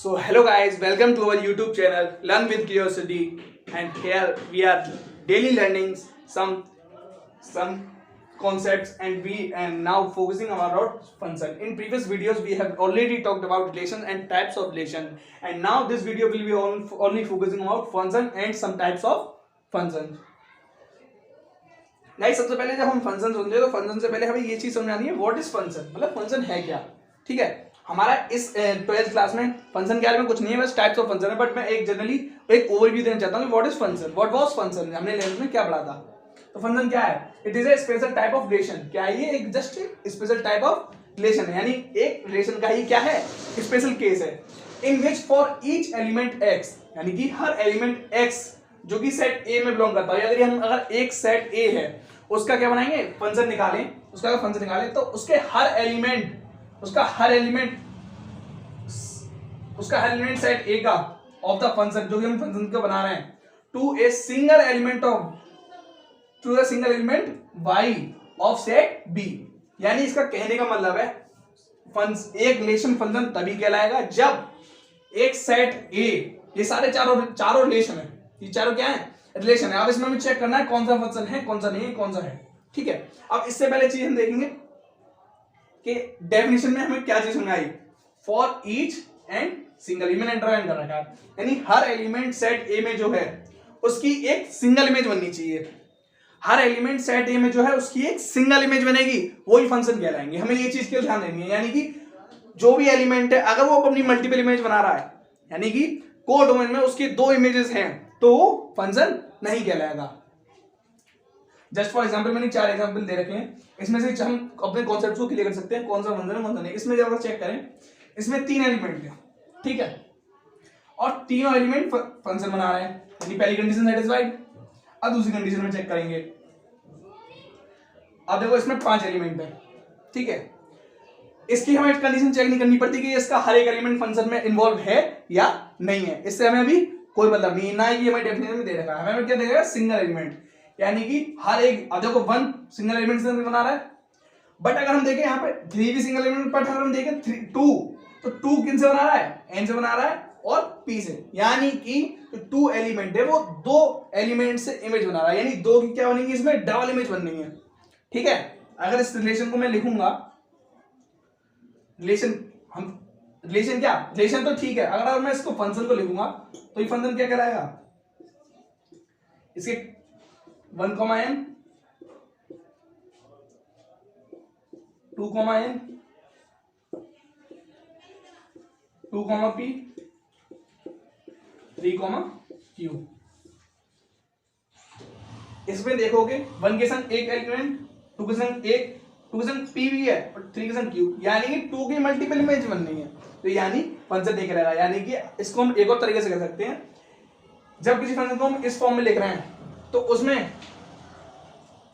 So hello guys, welcome to our YouTube channel Learn with Curiosity, and here we are daily learning some concepts and now focusing on our function. In previous videos we have already talked about relation and types of relation, and now this video will be only focusing about function and some types of functions. Guys सबसे पहले जब हम function सुनते हैं तो function से पहले हमें ये चीज समझानी है व्हाट इज फंक्शन, मतलब फंक्शन है क्या। ठीक है, हमारा इस 12th क्लास में फंक्शन के बारे में कुछ नहीं है, बस टाइप्स ऑफ फंक्शन है। बट मैं एक जनरली एक ओवरव्यू देना चाहता हूँ what is function, what was function, हमने 11th में क्या पढ़ा था। तो फंक्शन क्या है? It is a special type of relation. क्या है ये? एक just special type of relation है, यानी एक रिलेशन का ही क्या है, स्पेशल केस है। In which for each element X, यानी कि हर एलिमेंट एक्स जो कि सेट ए में बिलोंग करता है, अगर एक सेट ए है उसका क्या बनाएंगे, फंक्शन निकालें, उसका फंक्शन निकालें तो उसका हर एलिमेंट सेट ए का ऑफ द फंक्शन जो कि हम फंक्शन का बना रहे हैं to a single element y of set b. यानी इसका कहने का मतलब है एक रिलेशन फंक्शन तभी कहलाएगा जब एक सेट ए, ये सारे चारों रिलेशन है, ये चारों क्या है, रिलेशन है। अब इसमें हमें चेक करना है कौन सा फंक्शन है, कौन सा नहीं है, कौन सा है। ठीक है, अब इससे पहले चीज हम देखेंगे कि डेफिनेशन में हमें क्या चीज समझाई, फॉर ईच एंड सिंगल, मैंने अंडरलाइन कर रखा है, यानी हर एलिमेंट सेट ए में जो है उसकी एक सिंगल इमेज बननी चाहिए। हर एलिमेंट सेट ए में जो है उसकी एक सिंगल इमेज बनेगी, वही फंक्शन कहलाएंगे। हमें ये चीज के ध्यान देनी है, यानी कि जो भी एलिमेंट है अगर वो अपनी मल्टीपल इमेज बना रहा है, यानी कि कोडोमेन में उसकी दो इमेजेस हैं, तो वो फंक्शन नहीं कहलाएगा। जस्ट फॉर एग्जांपल मैंने 4 एग्जांपल दे रखे हैं, इसमें से हम अपने कॉन्सेप्ट को क्लियर कर सकते हैं कौन सा फंक्शन है कौन सा नहीं। इसमें जब चेक करें, इसमें 3 एलिमेंट है, ठीक है, और तीनों एलिमेंट फंक्शन बना रहे हैं, यानी पहली कंडीशन सेटिस्फाइड। अब दूसरी कंडीशन में चेक करेंगे, अब देखो इसमें 5 एलिमेंट है, ठीक है, इसकी हमें कंडीशन चेक नहीं करनी पड़ती कि इसका हर एक एलिमेंट फंक्शन में इन्वॉल्व है या नहीं है, इससे हमें अभी कोई मतलब नहीं, ना ये हमें डेफिनेशन में दे रखा है। हमें क्या देगा, सिंगल एलिमेंट, यानी कि हर एक, अब देखो 1 सिंगल एलिमेंट से बना रहा है, बट अगर हम देखें यहाँ पे 3 भी सिंगल एलिमेंट, बट अगर हम देखें 2 तो 2 किन से बना रहा है, एन से बना रहा है और पी से, यानी कि 2 एलिमेंट है वो 2 एलिमेंट से इमेज बना रहा है, यानी 2 की क्या बनेगी, इसमें डबल इमेज बननी है। ठीक है, अगर इस रिलेशन को मैं लिखूंगा, रिलेशन तो ठीक है, अगर मैं इसको फंक्शन को लिखूंगा तो ये फंक्शन क्या कहलाएगा, इसके 1, m 2, n 2, p 3, q। इसमें देखोगे 1 के संग एक एलिमेंट, 2 के संग एक, 2 के संग p भी है और 3 के संग q, यानी कि 2 की मल्टीपल इमेज बननी है, तो यानी फंक्शन देख रहेगा। यानी कि इसको हम एक और तरीके से कर सकते हैं, जब किसी फंक्शन को हम इस फॉर्म में लिख रहे हैं तो उसमें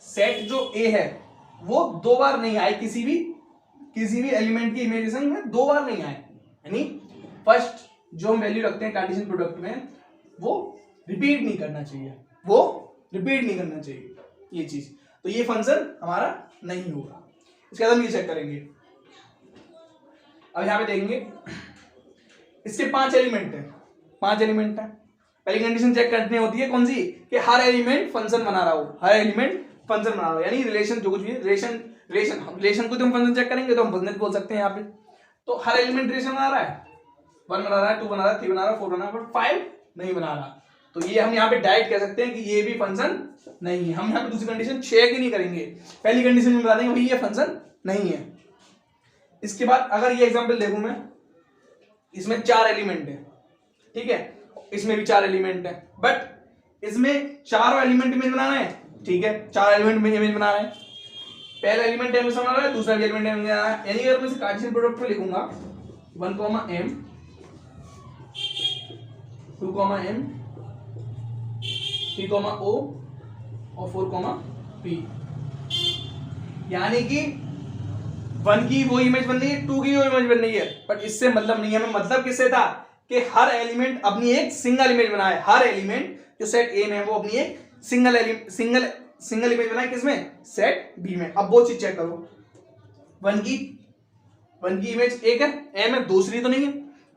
सेट जो ए है वो 2 बार नहीं आए, किसी भी एलिमेंट की इमेजेशन में 2 बार नहीं आए, यानी फर्स्ट जो हम वैल्यू रखते हैं कार्टेशियन प्रोडक्ट में वो रिपीट नहीं करना चाहिए, ये चीज, तो ये फंक्शन हमारा नहीं होगा। इसके बाद हम ये चेक करेंगे, अब यहां पे देखेंगे इसके 5 एलिमेंट है, पहली कंडीशन चेक करनी होती है कौन सी, कि हर एलिमेंट फंक्शन बना रहा हो, यानी रिलेशन जो कुछ भी रिलेशन को तो हम फंक्शन चेक करेंगे तो हम फंक्शन बोल सकते हैं यहाँ पे। तो हर एलिमेंट रिलेशन बना रहा है, 1 बना रहा है, 2 बना रहा है, 3 बना रहा है, 4 बना रहा है, बट 5 नहीं बना रहा, तो ये हम यहाँ पे डायरेक्ट कह सकते हैं कि ये भी फंक्शन नहीं है। हम यहाँ पे दूसरी कंडीशन चेक ही नहीं करेंगे, पहली कंडीशन में बता देंगे भाई ये फंक्शन नहीं है। इसके बाद अगर ये एग्जांपल देखूं मैं, इसमें 4 एलिमेंट है, ठीक है, इसमें भी 4 एलिमेंट है, बट इसमें चारों एलिमेंट इमेज बना रहे हैं, ठीक है, 4 एलिमेंट में इमेज बना रहे हैं, पहला एलिमेंट इमेज बना रहा है, दूसरा भी एलिमेंट इमेज बना रहा है, यानी अगर मैं इसे कार्टेशियन प्रोडक्ट में लिखूंगा 1, m 2, m 3, o और 4, p, यानी कि 1 की वो इमेज बन रही है, 2 की वो इमेज बन रही है, बट इससे मतलब नहीं है। हमें मतलब किससे था कि हर एलिमेंट अपनी एक सिंगल इमेज बनाए, हर एलिमेंट जो सेट ए में है वो अपनी एक सिंगल इमेज बनाए, किसमें, सेट बी में। अब वो चीज चेक करो, 1 की इमेज एक है, एम है, दूसरी तो नहीं है,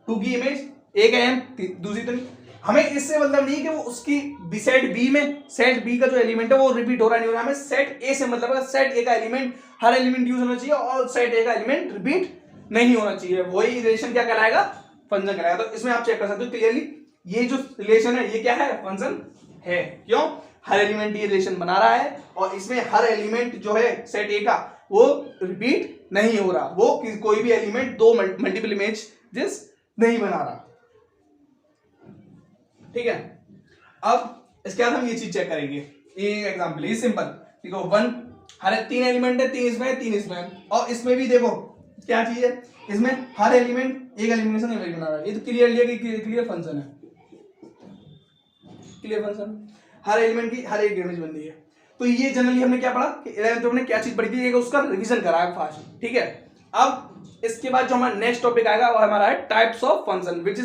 2 की इमेज एक है एम, दूसरी तो नहीं। हमें इससे मतलब नहीं कि वो उसकी बी सेट बी में सेट बी का जो एलिमेंट है वो रिपीट हो रहा नहीं हो रहा, हमें सेट ए से मतलब है सेट ए का एलिमेंट हर एलिमेंट यूज होना चाहिए और सेट ए का एलिमेंट रिपीट नहीं होना चाहिए। वही रिलेशन क्या कहलाएगा, फंक्शन कहलाएगा। तो इसमें आप चेक कर सकते हो क्लियरली ये जो रिलेशन है ये क्या है, फंक्शन है। क्यों, हर एलिमेंट ये रिलेशन बना रहा है और इसमें हर एलिमेंट जो है सेट ए का वो रिपीट नहीं हो रहा, वो कोई भी एलिमेंट दो मल्टीपल इमेज जिस नहीं बना रहा। ठीक है, अब इसके बाद हम ये चीज चेक करेंगे। ये एग्जांपल ये सिंपल देखो, वन हर तीन एलिमेंट है, तीन इसमें है तीन इसमें है, और इसमें भी देखो क्या चीज है, इसमें हर एलिमेंट एक एलिमिनेशन इमेज बना रहा है। ये तो क्लियरली है कि क्लियर फंक्शन है, क्लियर फंक्शन, हर एलिमेंट की हर एक इमेज बन रही है। तो ये जनरली हमने क्या पढ़ा कि 11th में हमने क्या चीज पढ़ी थी, उसका रिवीजन कराया फास्ट। ठीक है, अब इसके बाद जो हमारा नेक्स्ट टॉपिक आएगा वो हमारा है types of function, which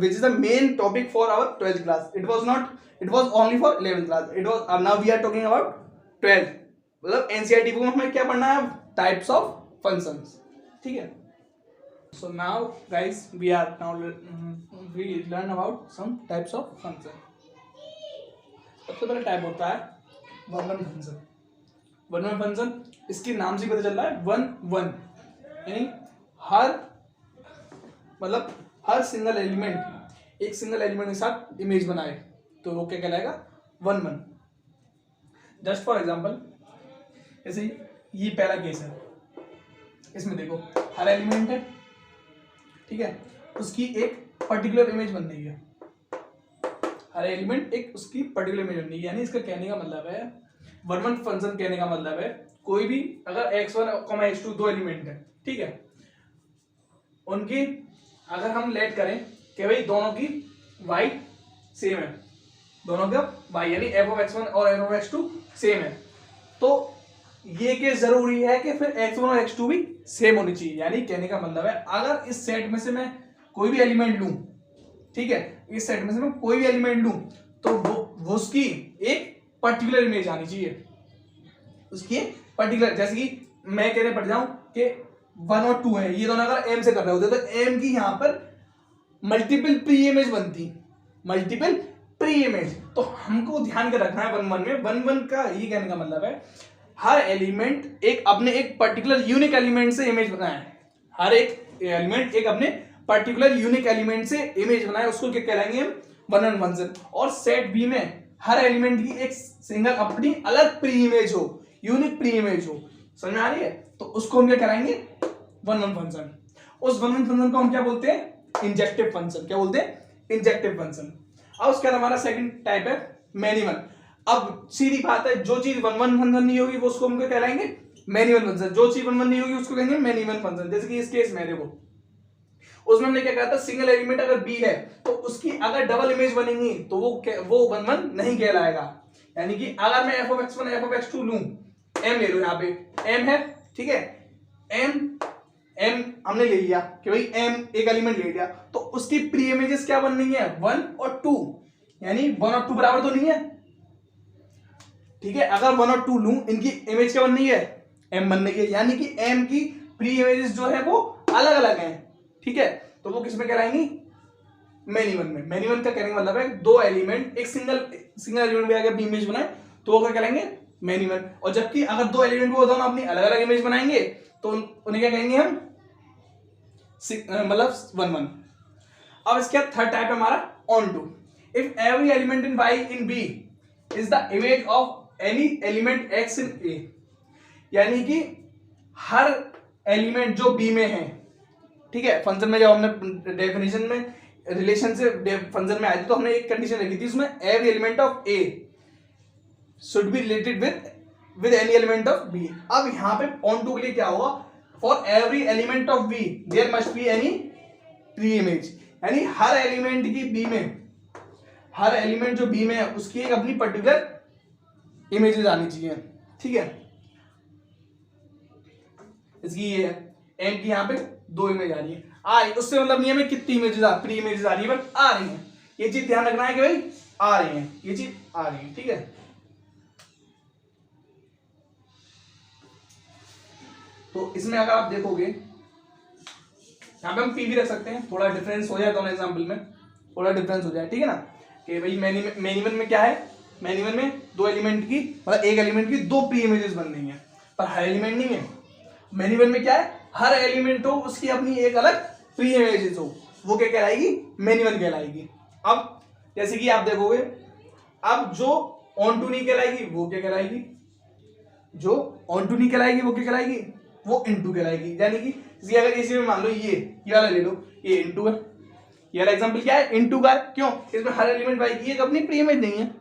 is the main topic for our 12th class. It was only for 11th class, it was now we are talking about 12th। मतलब एनसीईआरटी बुक में हमें क्या पढ़ना है, टाइप्स ऑफ फंक्शंस। ठीक है, so now guys we learn about some types of function। सबसे पहले टाइप होता है one one function. One one function इसके नाम से पता चल रहा है वन वन, यानी हर सिंगल एलिमेंट एक सिंगल एलिमेंट के साथ इमेज बनाए तो वो क्या कहलाएगा, one one. Just for example जैसे ये पहला केस है, इसमें देखो हर एलिमेंट है, ठीक है, उसकी एक पर्टिकुलर इमेज बन रही है, हर एलिमेंट एक उसकी पर्टिकुलर इमेज बन रही है। यानी इसका कहने का मतलब है वन वन फंक्शन कहने का मतलब है कोई भी अगर x1, x2 दो एलिमेंट है, ठीक है, उनकी अगर हम लेट करें कि भाई दोनों की y सेम है, दोनों का y यानी f(x1) और f(x2) सेम है, तो ये केस जरूरी है कि फिर x1 और x2 भी सेम होनी चाहिए। यानी कहने का मतलब है अगर इस सेट में से मैं कोई भी एलिमेंट लूं, ठीक है, इस सेट में से मैं कोई भी एलिमेंट लूं तो वो उसकी एक पर्टिकुलर इमेज आनी चाहिए, उसकी पर्टिकुलर। जैसे कि मैं कहने पड़ जाऊं कि 1 और 2 है, ये दोनों अगर m से कर रहे होते तो m की यहां पर मल्टीपल प्री इमेज बनती, मल्टीपल प्री इमेज। तो हमको ध्यान के रखना है वन वन में, वन वन का ये कहने का मतलब है हर एलिमेंट एक अपने एक पर्टिकुलर यूनिक एलिमेंट से इमेज बनाए, हर एक एलिमेंट एक अपने पर्टिकुलर यूनिक एलिमेंट से इमेज बनाए, उसको क्या कहलाएंगे हम, वन वन फंक्शन। और सेट बी में हर एलिमेंट की एक सिंगल अपनी अलग प्री इमेज हो, यूनिक प्री इमेज हो, समझ में आ रही है, तो उसको हम क्या कराएंगे, वन वन फंक्शन। उस वन वन फंक्शन को हम क्या बोलते हैं, इंजेक्टिव फंक्शन। क्या बोलते हैं, इंजेक्टिव फंक्शन। अब उसके बाद हमारा सेकंड टाइप है मैनी वन। अब सीधी बात है, जो चीज वन वन फंक्शन नहीं होगी वो उसको हम क्या कहलाएंगे, मैनी वन फंक्शन। जो चीज वन वन नहीं होगी उसको कहेंगे मैनी वन फंक्शन। जैसे कि इस केस में देखो, उसमें हमने क्या कहा था, सिंगल एलिमेंट अगर बी है तो उसकी अगर डबल इमेज बनेगी तो वो वन वन नहीं कहलाएगा। यानी कि अगर मैं f(x1) f(x2) लूं, m ले लो, यहाँ पे m है, ठीक है, m हमने ले लिया कि भाई m एक एलिमेंट ले लिया, तो उसकी प्री इमेजेस क्या बन रही है, 1 और 2, यानी 1 और 2 बराबर तो नहीं है, ठीक है। अगर 1 और 2 लूं, इनकी इमेज क्या बन रही है, m बन रही है, यानी कि m की प्री इमेजेस जो है वो अलग अलग हैं, ठीक है। तो वो किसमें कहलाएंगी, मैनी वन में। मैनी वन का कहने का मतलब है दो एलिमेंट एक सिंगल एलिमेंट में अगर इमेज बनाए तो वो क्या कहलाएंगे, मैनी वन। और जबकि अगर दो एलिमेंट को दोनों अपनी अलग अलग इमेज बनाएंगे तो उन्हें क्या कहेंगे हम, मतलब वन वन। अब इसके बाद थर्ड टाइप है हमारा onto. If every element in y in b is the image of any element x in a, यानी कि हर एलिमेंट जो b में है, ठीक है, फंक्शन में जब हमने डेफिनेशन में रिलेशन से फंक्शन में आए थे तो हमने एक कंडीशन रखी थी उसमें, every element of a should be related with any element of b। अब यहां पे ऑन टू के लिए क्या होगा, for every element of b there must be any pre image, यानी हर एलिमेंट की b में, हर एलिमेंट जो b में है उसकी एक अपनी पर्टिकुलर इमेजेस आनी चाहिए, ठीक है। इसकी ये है m की यहां पे 2 इमेज आ रही है, उससे मतलब नहीं है कितनी इमेजेस प्री इमेजेस आ रही है, बट आ रही है, ये चीज ध्यान रखना है कि भाई आ रही है, ये चीज आ रही है, ठीक है। तो इसमें अगर आप देखोगे यहाँ पे हम पी भी रख सकते हैं, थोड़ा डिफरेंस हो जाए दोनों एग्जाम्पल में, थोड़ा डिफरेंस हो जाए, ठीक है ना। कि भाई मैनी में क्या है, मैनी में दो एलिमेंट की मतलब एक एलिमेंट की दो प्री इमेजेस बन रही हैं, पर हर एलिमेंट नहीं है। मैनी में क्या है, हर एलिमेंट हो उसकी अपनी एक अलग प्री इमेजेस हो, वो क्या कहलाएगी, मैनी कहलाएगी। अब जैसे कि आप देखोगे, अब जो ऑन टू नहीं कहलाएगी वो क्या कहलाएगी, जो ऑन टू नहीं कहलाएगी वो क्या कहलाएगी, वो इनटू कहलाएगी। यानी कि अगर इसी में मान लो ये वाला ले लो, ये इनटू है, ये वाला एग्जांपल क्या है, इनटू का। क्यों, इसमें हर एलिमेंट वाई की एक अपनी प्री इमेज नहीं है,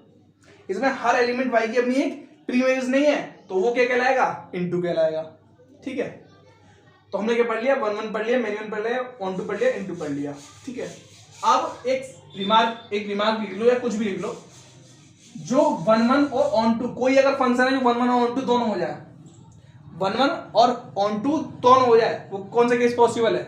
इसमें हर एलिमेंट वाई की अपनी एक प्री इमेज नहीं है, तो वो क्या कहलाएगा, इनटू कहलाएगा। ठीक है, तो हमने क्या पढ़ लिया, 1 1 पढ़ लिया, मैनी 1 पढ़ लिया, ऑन टू पढ़ लिया, इनटू पढ़ लिया। ठीक है, अब एक रिमार्क लिख लो या कुछ भी लिख लो, जो 1 1 और ऑन टू, कोई अगर फंक्शन है जो 1 1 और ऑन टू दोनों हो जाए, 1 1 और ऑन टू दोनों हो जाए, वो कौन सा केस पॉसिबल है,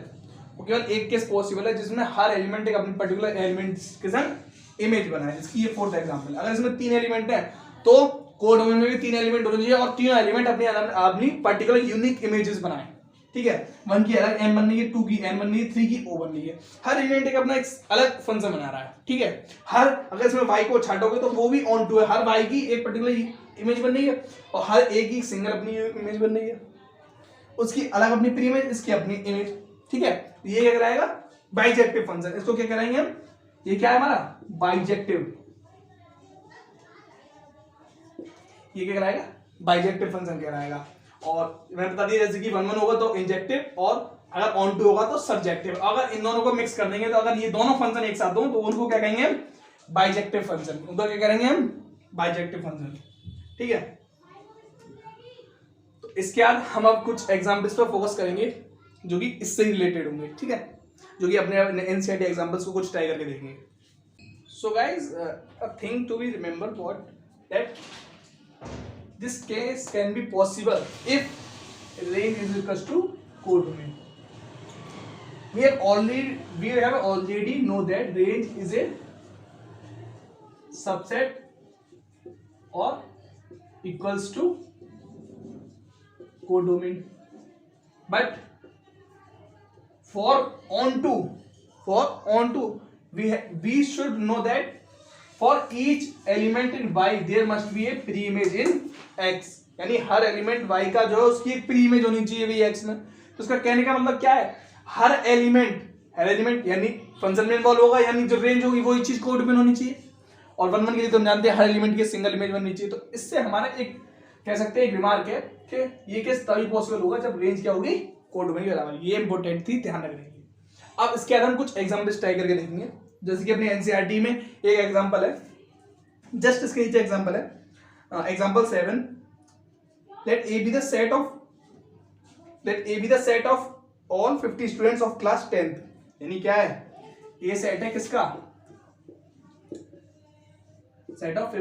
वो केवल एक केस पॉसिबल है जिसमें हर एलिमेंट एक अपनी पर्टिकुलर एलिमेंट के संग इमेज बनाए, जिसकी ये फोर्थ एग्जांपल। अगर इसमें 3 एलिमेंट है तो कोडोमेन में भी 3 एलिमेंट होने चाहिए और तीनों एलिमेंट अपनी पर्टिकुलर यूनिक इमेजेस बनाए। ठीक है, 1 की अलग m बन रही है, 2 की n बन रही है, 3 की o बन रही है, हर एलिमेंट एक अपना एक अलग फंक्शन बना रहा है। ठीक है, हर अगर इसमें y को छाटोगे तो वो भी ऑन टू है, हर y की एक पर्टिकुलर इमेज बन रही है और हर a की सिंगल अपनी इमेज बन रही है, उसकी अलग अपनी प्री इमेज, इसकी अपनी इमेज। ठीक है, ये क्या कराएगा, बाइजेक्टिव फंक्शन। इसको क्या कराएंगे हम, ये क्या है हमारा बाइजेक्टिव, ये क्या कराएगा, बाइजेक्टिव फंक्शन कहलाएगा। और मैंने बता दिया जैसे कि 1 1 होगा तो इंजेक्टिव और अगर ऑन टू होगा तो सबजेक्टिव। अगर इन दोनों को मिक्स कर देंगे तो अगर ये दोनों फंक्शन एक साथ हो तो उनको क्या कहेंगे, बाइजेक्टिव फंक्शन, उनको क्या करेंगे हम, बाइजेक्टिव फंक्शन। ठीक है, तो इसके बाद हम अब कुछ एग्जांपल्स पर फोकस करेंगे जो कि इससे रिलेटेड होंगे। ठीक है, जो कि अपने एनसीईआरटी एग्जांपल्स को कुछ ट्राई करके देखेंगे। So guys, a thing to be remember what that this case can be possible if range is equals to codomain. We have already know that range is a subset or equals to codomain, but for onto we should know that for each element in y there must be a pre image in x, यानी हर element y का जो है उसकी एक pre image होनी चाहिए भाई x में। तो उसका कहने का मतलब क्या है, हर एलिमेंट यानी फंक्शन में इन्वॉल्व होगा, यानी जो रेंज होगी वही चीज कोडोमेन होनी चाहिए। और 1 1 के लिए तो हम जानते हैं हर एलिमेंट की सिंगल इमेज बननी चाहिए। तो इससे हमारा एक कह सकते हैं एक रिमार्क है कि ये केस तभी पॉसिबल होगा जब रेंज क्या होगी, कोडोमेन के बराबर। ये इंपॉर्टेंट थी, ध्यान रखने की। अब इसके बाद हम कुछ एग्जांपल्स ट्राई करके देखेंगे, जैसे कि अपने एनसीईआरटी में एक एग्जांपल है, जस्ट इसके नीचे एग्जांपल है, example 7, let A be the set of all 50 students of class 10th। यानी क्या है, ये सेट है किसका, set of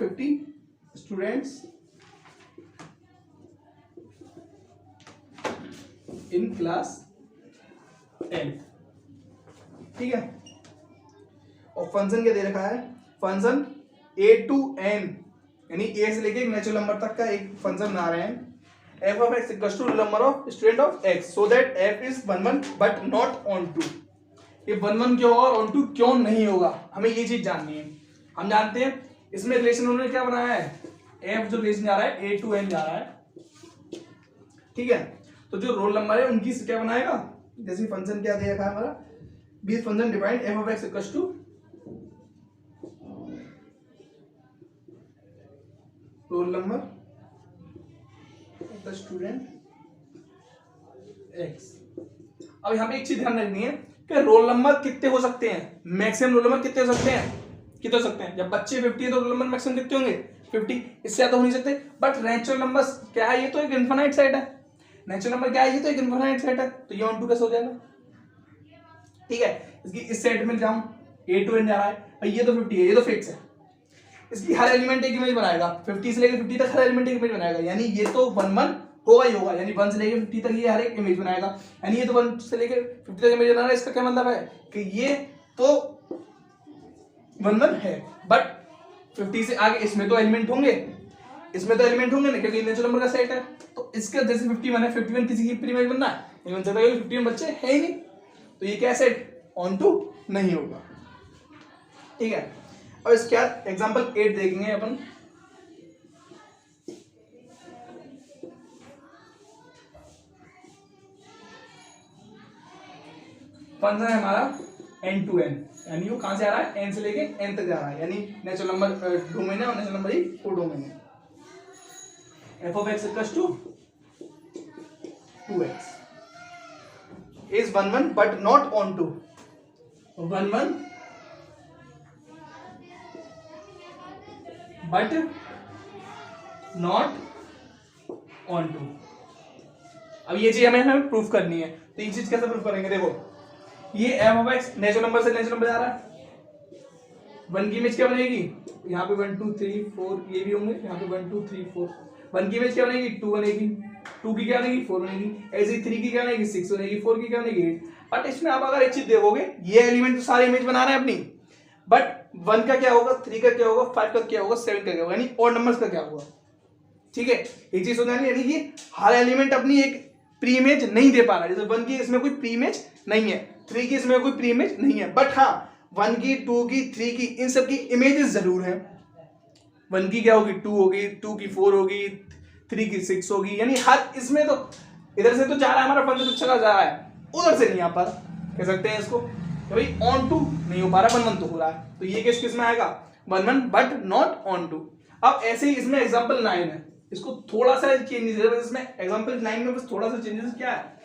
50 students in class 10th। ठीक है, और फंक्शन क्या दे रखा है, फंक्शन a to n यानी a से लेके एक नेचुरल नंबर तक का एक फंक्शन बना रहे हैं, f of x equals to number of student of x so that f is 1 1 but not onto. ये 1 1 क्यों होगा और ऑन टू क्यों नहीं होगा, हमें ये चीज जाननी है। हम जानते हैं इसमें रिलेशन उन्होंने क्या बनाया है, f जो रिलेशन जा रहा है a to n जा रहा है। ठीक है, तो जो रोल नंबर है उनकी से क्या बनाएगा, जैसे फंक्शन क्या दे रखा है हमारा, be function defined f of x equals to roll number the student x। अब यहाँ पे एक चीज ध्यान रखनी है कि रोल नंबर कितने हो सकते हैं, मैक्सिमम रोल नंबर कितने हो सकते हैं, जब बच्चे 50 है तो रोल नंबर मैक्सिमम कितने होंगे, 50, इससे ज्यादा हो नहीं सकते। बट नेचुरल नंबर्स क्या है, ये तो एक इनफाइनाइट सेट है, नेचुरल नंबर क्या है, ये तो एक इनफाइनाइट सेट है, तो ये ऑन टू कैसे हो जाएगा। ठीक है, इसकी इस सेट में जाऊं a to n जा रहा है, और ये तो 50 है, ये तो फिक्स है, इसकी हर एलिमेंट एक इमेज बनाएगा, 50 से लेकर 50 तक हर एलिमेंट एक इमेज बनाएगा, यानी ये तो 1 1 होगा ही होगा, यानी 1 से लेकर 50 तक ये हर एक इमेज बनाएगा, यानी ये तो 1 से लेकर 50 तक इमेज बना रहा है। इसका क्या मतलब है कि ये तो 1 1 है, बट 50 से आगे इसमें तो एलिमेंट होंगे, इसमें तो एलिमेंट होंगे ना क्योंकि नेचुरल नंबर का सेट है। तो इसका जैसे 51 है, 51 किसी की प्री इमेज बनना है नहीं बन सकता क्योंकि 51 बच्चे है ही नहीं, तो ये क्या सेट ऑन टू नहीं होगा। ठीक है, अब इसके बाद एग्जांपल 8 देखेंगे अपन। फंक्शन है हमारा n to n, यानी वो कहां से आ रहा है, n से लेके n तक जा रहा है, यानी नेचुरल नंबर डोमेन है और नेचुरल नंबर ही को डोमेन है। f of x equals to 2x is 1 1 but not on 2, 1 1 but not on 2। अब ये चीज हमें प्रूफ करनी है, तो ये चीज कैसे प्रूफ करेंगे, देखो ये f of x natural number से नेचुरल नंबर जा रहा है, 1 की इमेज क्या बनेगी, यहाँ पे 1 2 3 4 ये भी होंगे, यहाँ पे 1 2 3 4, 1 की इमेज क्या बनेगी 2 बनेगी, 2 की क्या बनेगी 4 बनेगी, ऐसे 3 की क्या बनेगी 6 बनेगी, 4 की क्या बनेगी 8। बट इसमें आप अगर एक चीज देखोगे, ये एलिमेंट तो सारे इमेज बना रहे हैं अपनी, बट 1 का क्या होगा, 3 का क्या होगा, 5 का क्या होगा, 7 का क्या होगा, यानी ऑड नंबर्स का क्या होगा। ठीक है, एक चीज समझ यानी कि हर एलिमेंट अपनी एक प्री इमेज नहीं दे पा रहा है, जैसे 1 की इसमें कोई प्री इमेज नहीं है, 3 की इसमें कोई प्री इमेज नहीं है, बट हाँ 1 की 2 की 3 की इन सब की इमेजेस जरूर है। 1 की क्या होगी 2 होगी, 2 की 4 होगी, 3 की 6 होगी, यानी हर इसमें तो इधर से तो जा रहा है हमारा फंक्शन अच्छा जा रहा है, उधर से नहीं आ पा रहा, कह सकते हैं इसको तो भाई ऑन टू नहीं हो पा रहा, 1 1 तो हो रहा है, तो ये केस किस में आएगा 1 1 बट नॉट ऑन टू। अब ऐसे ही इसमें एग्जांपल 9 है, इसको थोड़ा सा चेंजेस है, इसमें एग्जांपल 9 में बस थोड़ा सा चेंजेस क्या है,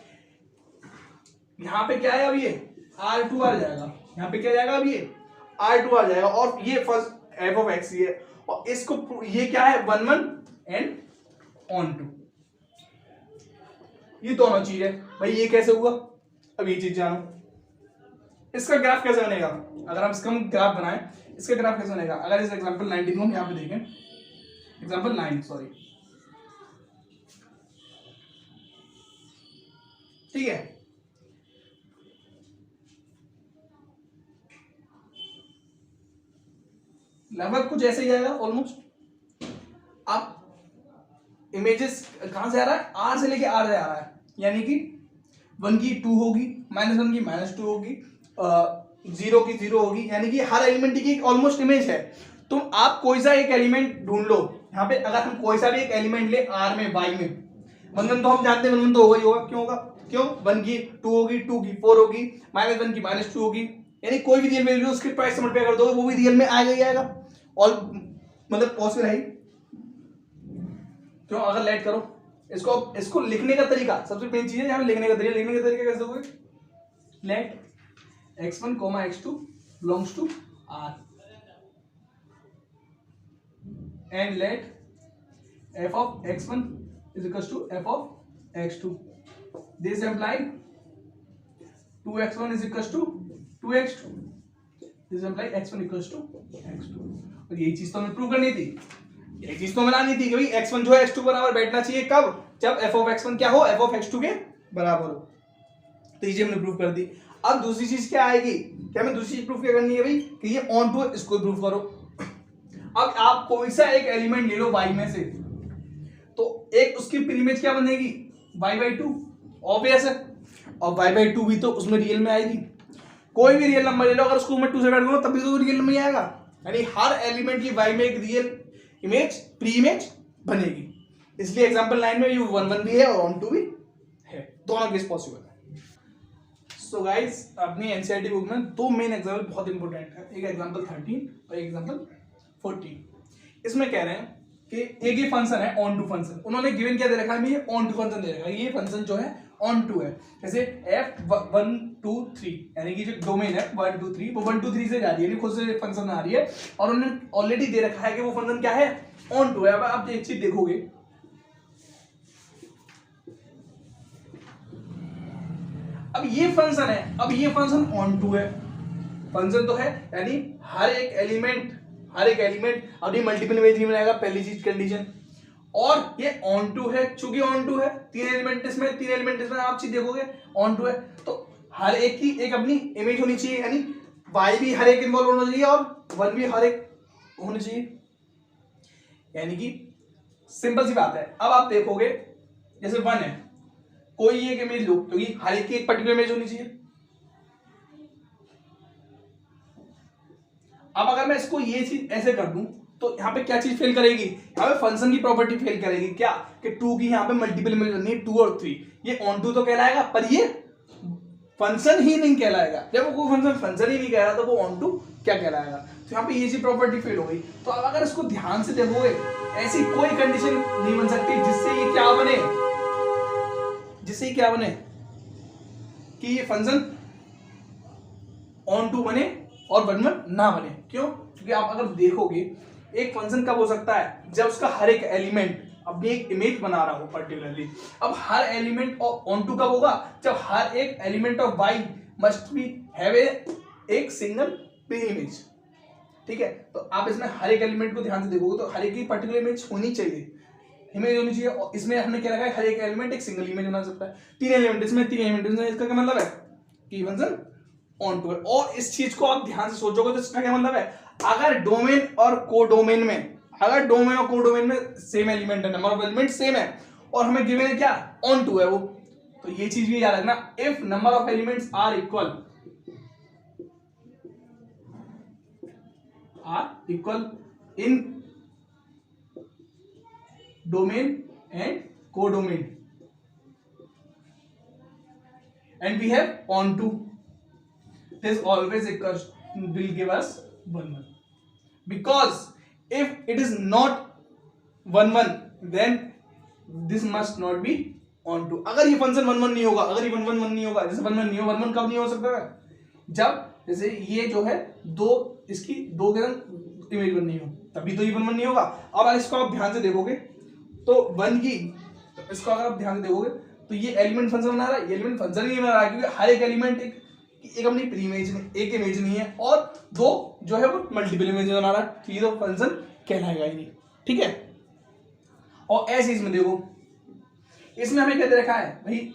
यहाँ पे क्या है अब ये R2 आ जाएगा, यहाँ पे क्या जाएगा अब ये R2 आ जाएगा, और ये फर्स्ट f of x ये, और इसको ये क्या है 1 1 एंड ऑन टू, ये दोनों चीज है भाई, ये कैसे हुआ, अब ये चीज जानो, इसका ग्राफ कैसे बनेगा, अगर हम इसका ग्राफ बनाएं, इसका ग्राफ कैसे बनेगा, अगर इस एग्जांपल 19 को हम यहाँ पे देखें, एग्जांपल 9 सॉरी, ठीक है, लगभग कुछ ऐसे ही आएगा ऑलमोस्ट। अब इमेजेस कहां से आ रहा है, आर से लेके आर से आ रहा है, यानी कि 1 की 2 होगी, -1 की -2 होगी, 0 की 0 होगी, यानी कि हर एलिमेंट की एक ऑलमोस्ट इमेज है। तुम आप कोई सा एक एलिमेंट ढूंढ लो, यहाँ पे अगर हम कोई सा भी एक एलिमेंट ले आर में वाई में, 1 1 तो हम जानते हैं 1 1 तो होगा ही होगा, क्यों होगा, क्यों 1 की 2 होगी, 2 की 4 होगी, -1 की -2 होगी, यानी कोई भी रियल वैल्यू उसके प्राइस से मल्टीप्लाई कर दो वो भी रियल में आएगा ही आएगा, और मतलब पॉसिबल है। क्यों, अगर लेट करो इसको लिखने का तरीका, सबसे मेन चीज है यहाँ लिखने का तरीका कैसे दोगे, late x1, x2 belongs to R and let f of x1 is equals to f of x2, this imply 2x1 is equals to 2x2, this imply x1 equals to x2। और यही चीज तो हमें प्रूव करनी थी, यही चीज तो बनानी थी कि भाई x1 जो है x2 बराबर बैठना चाहिए, कब, जब f of x1 क्या हो, f of x2 के बराबर हो, तो ये हमने प्रूव कर दी। अब दूसरी चीज क्या आएगी, क्या हमें दूसरी चीज प्रूफ क्या करनी है भाई, कि ये ऑन टू है, इसको प्रूफ करो। अब आप कोई सा एक एलिमेंट ले लो y में से, तो एक उसकी प्री इमेज क्या बनेगी y/2, ऑब्वियस है, और y/2 भी तो उसमें रियल में आएगी, कोई भी रियल नंबर ले लो अगर उसको मैं 2 से ऐड करूं तब भी तो रियल में आएगा, यानी हर एलिमेंट की y में एक रियल इमेज प्री इमेज बनेगी, इसलिए एग्जांपल 9 में ये 1 1 भी है और ऑन टू भी है, दोनों केस पॉसिबल है। सो गाइस अपनी एनसीईआरटी बुक में दो मेन एग्जांपल बहुत इंपॉर्टेंट है, एक एग्जांपल 13 और एक एग्जांपल 14। इसमें कह रहे हैं कि एक ही फंक्शन है ऑन टू फंक्शन, उन्होंने गिवन क्या दे रखा है, ये ऑन टू फंक्शन दे रखा है, ये फंक्शन जो है ऑन टू है, जैसे f1 2 3 यानी कि जो डोमेन है 1 2 3 वो 1 2 3 से जा रही है, खुद से फंक्शन आ रही है, और उन्होंने ऑलरेडी दे रखा है कि वो फंक्शन क्या है ऑन टू है। अब आप एक चीज देखोगे, अब ये फंक्शन है, अब ये फंक्शन ऑन टू है, फंक्शन तो है यानी हर एक एलिमेंट अपनी मल्टीपल इमेज नहीं बनाएगा, पहली चीज कंडीशन, और ये ऑन टू है, चूंकि ऑन टू है तीन एलिमेंट इसमें आप चीज देखोगे ऑन टू है, तो हर एक की एक अपनी इमेज होनी चाहिए, यानी y भी हर एक इन्वॉल्व होना चाहिए और 1 भी हर एक होना चाहिए, यानी कि सिंपल सी बात है। अब आप देखोगे जैसे 1 है, कोई एक इमेज लो, क्योंकि हर एक की एक पर्टिकुलर इमेज होनी चाहिए। अब अगर मैं इसको ये चीज ऐसे कर दूं तो यहाँ पे क्या चीज फेल करेगी, यहाँ पे फंक्शन की प्रॉपर्टी फेल करेगी। क्या कि 2 की यहाँ पे मल्टीपल इमेज बननी है, 2 और 3, ये ऑन टू तो कहलाएगा पर ये फंक्शन ही नहीं कहलाएगा। जब वो फंक्शन ही नहीं कह रहा तो वो ऑन टू क्या कहलाएगा। तो यहाँ पे ये चीज प्रॉपर्टी फेल हो गई। तो अब अगर इसको ध्यान से देखोगे, ऐसी कोई कंडीशन नहीं बन सकती जिससे ये क्या बने, जिससे ये क्या बने कि ये फंक्शन ऑन टू बने और 1 1 ना बने। क्यों? क्योंकि आप अगर देखोगे एक फंक्शन कब हो सकता है, जब उसका हर एक एलिमेंट अपनी एक इमेज बना रहा हो पर्टिकुलरली। अब हर एलिमेंट ऑफ ऑन टू कब होगा, जब हर एक element of y must be have एक सिंगल प्री इमेज। ठीक है, तो आप इसमें हर एक एलिमेंट को ध्यान से देखोगे तो हर एक की पर्टिकुलर इमेज होनी चाहिए, इमेज होनी चाहिए। और इसमें हमने क्या रखा है, हर एक एलिमेंट एक सिंगल इमेज बना सकता है। 3 एलिमेंट, इसमें 3 एलिमेंट, इसका क्या मतलब है कि फंक्शन ऑन टू है। और इस चीज को आप ध्यान से सोचोगे तो इसका क्या मतलब है, अगर डोमेन और कोडोमेन में, अगर डोमेन और कोडोमेन में सेम एलिमेंट है, नंबर ऑफ एलिमेंट सेम है और हमें गिवन है क्या, ऑन टू है वो, तो ये चीज भी याद रखना, if number of elements are equal in domain and codomain and we have on to, this always equals will give us 1 1, because if it is not 1 1 then this must not be on to। अगर ये function 1 1 नहीं होगा, अगर ये 1 1 नहीं होगा, जैसे 1 1 नहीं हो, 1 1 कब नहीं हो सकता है, जब जैसे ये जो है दो, इसकी दो के इमेज बननी हो, तभी तो ये 1 1 नहीं होगा। अब अगर इसको आप ध्यान से देखोगे तो 1 की, तो इसको अगर आप ध्यान से देखोगे तो ये एलिमेंट फंक्शन बना रहा है, ये एलिमेंट फंक्शन ही बना रहा है, क्योंकि हर एक एलिमेंट एक अपनी प्री इमेज में, एक इमेज नहीं है, और दो जो है वो मल्टीपल इमेज बना रहा है, तो ये तो फंक्शन कहलाएगा ही नहीं। ठीक है, और ऐसे इसमें देखो, इसमें हमें क्या दे रखा है भाई,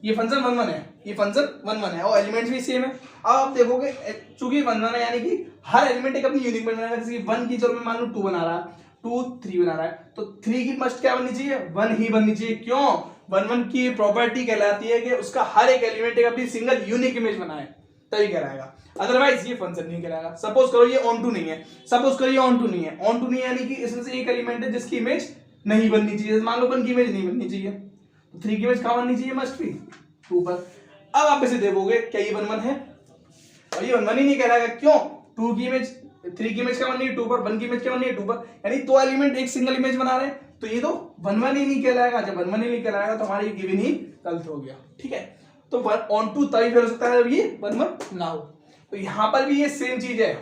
ये फंक्शन 1 1 है, ये फंक्शन 1 1 है और एलिमेंट्स भी सेम है। अब आप देखोगे चूंकि 1 1 है, यानी कि हर एलिमेंट एक अपनी यूनिक बना रहा है। जैसे 1 की जगह में मान लो 2 बना रहा है, 2 3 बना रहा है, तो 3 की मस्ट क्या बननी चाहिए, 1 ही बननी चाहिए। क्यों? 1 1 की प्रॉपर्टी कहलाती है कि उसका हर एक एलिमेंट एक अपनी सिंगल यूनिक इमेज बनाए, तभी कहलाएगा, अदरवाइज ये फंक्शन नहीं कहलाएगा। सपोज करो ये ऑन टू नहीं है, सपोज करो ये ऑन टू नहीं है, ऑन टू नहीं है यानी कि इसमें से एक एलिमेंट है जिसकी इमेज नहीं बननी चाहिए। मान लो 1 की इमेज नहीं बननी चाहिए, तो 3 की इमेज कहां बननी चाहिए, मस्ट बी 2 पर। अब आप इसे देखोगे क्या ये 1 1 है, और ये 1 1 ही नहीं कहलाएगा। क्यों? 2 की इमेज 3 की इमेज क्या बननी है, 2 पर, 1 की इमेज क्या बननी है, 2 पर, यानी दो एलिमेंट एक सिंगल इमेज बना रहे हैं, तो ये तो 1 1 ही नहीं कहलाएगा। जब 1 1 ही नहीं कहलाएगा तो हमारी गिवन ही गलत हो गया। ठीक है, तो ऑन टू तभी हो सकता है जब ये 1 1 ना हो। तो यहां पर भी ये सेम चीज है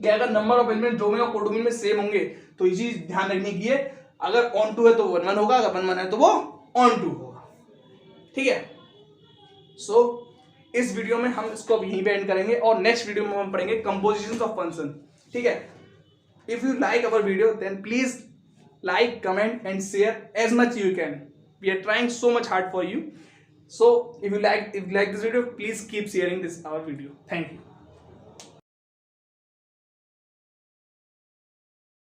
कि अगर नंबर ऑफ एलिमेंट डोमेन और कोडोमेन में सेम होंगे तो ये चीज ध्यान रखने की है, अगर ऑन टू है तो 1 1 होगा, अगर 1 1 है तो वो ऑन टू होगा। ठीक है, सो इस वीडियो में हम इसको अब यहीं पे एंड करेंगे और नेक्स्ट वीडियो में हम पढ़ेंगे कंपोजिशंस ऑफ फंक्शन। ठीक है, if you like our video then please like, comment and share as much you can. We are trying so much hard for you, so if you like this video, please keep sharing this our video. Thank you.